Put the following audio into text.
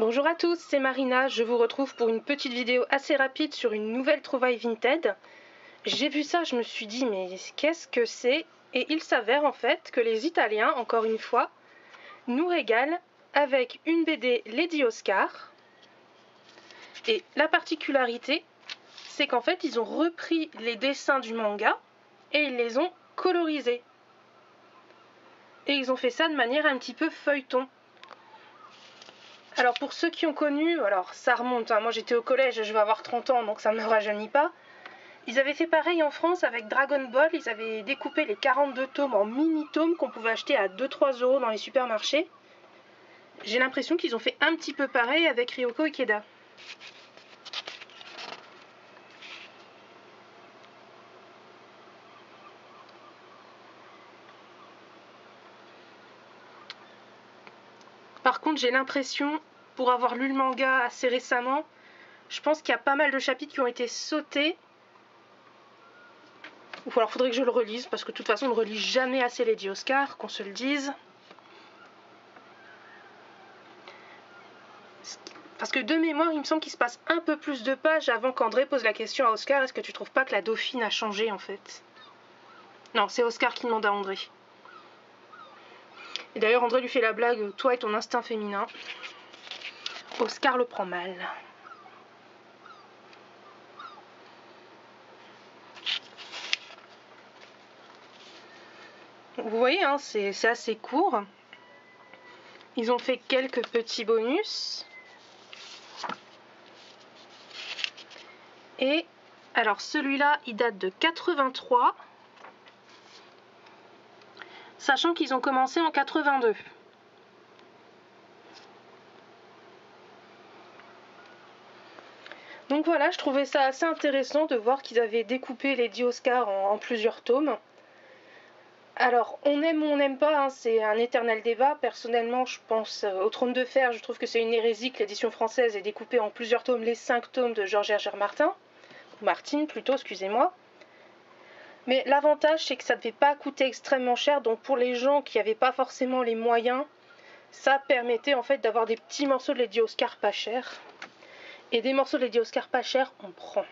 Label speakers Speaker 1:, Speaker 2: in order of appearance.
Speaker 1: Bonjour à tous, c'est Marina, je vous retrouve pour une petite vidéo assez rapide sur une nouvelle trouvaille Vinted. J'ai vu ça, je me suis dit mais qu'est-ce que c'est? Et il s'avère en fait que les Italiens, encore une fois, nous régalent avec une BD Lady Oscar. Et la particularité, c'est qu'en fait ils ont repris les dessins du manga et ils les ont colorisés. Et ils ont fait ça de manière un petit peu feuilleton. Alors pour ceux qui ont connu, alors ça remonte, moi j'étais au collège, je vais avoir 30 ans donc ça ne me rajeunit pas. Ils avaient fait pareil en France avec Dragon Ball, ils avaient découpé les 42 tomes en mini-tomes qu'on pouvait acheter à 2-3 € dans les supermarchés. J'ai l'impression qu'ils ont fait un petit peu pareil avec Ryoko Ikeda. Par contre j'ai l'impression, pour avoir lu le manga assez récemment, je pense qu'il y a pas mal de chapitres qui ont été sautés. Ou alors faudrait que je le relise, parce que de toute façon on ne relit jamais assez Lady Oscar, qu'on se le dise. Parce que de mémoire, il me semble qu'il se passe un peu plus de pages avant qu'André pose la question à Oscar, est-ce que tu trouves pas que la dauphine a changé en fait? Non, c'est Oscar qui demande à André. Et d'ailleurs André lui fait la blague, toi et ton instinct féminin. Oscar le prend mal. Vous voyez, hein, c'est assez court. Ils ont fait quelques petits bonus. Et alors celui-là, il date de 83. Sachant qu'ils ont commencé en 82. Donc voilà, je trouvais ça assez intéressant de voir qu'ils avaient découpé Lady Oscar en plusieurs tomes. Alors, on aime ou on n'aime pas, hein, c'est un éternel débat. Personnellement, je pense au Trône de Fer, je trouve que c'est une hérésie que l'édition française ait découpé en plusieurs tomes les 5 tomes de George R. R. Martin. Ou Martin plutôt, excusez-moi. Mais l'avantage, c'est que ça ne devait pas coûter extrêmement cher, donc pour les gens qui n'avaient pas forcément les moyens, ça permettait en fait d'avoir des petits morceaux de Lady Oscar pas chers. Et des morceaux de Lady Oscar pas chers, on prend.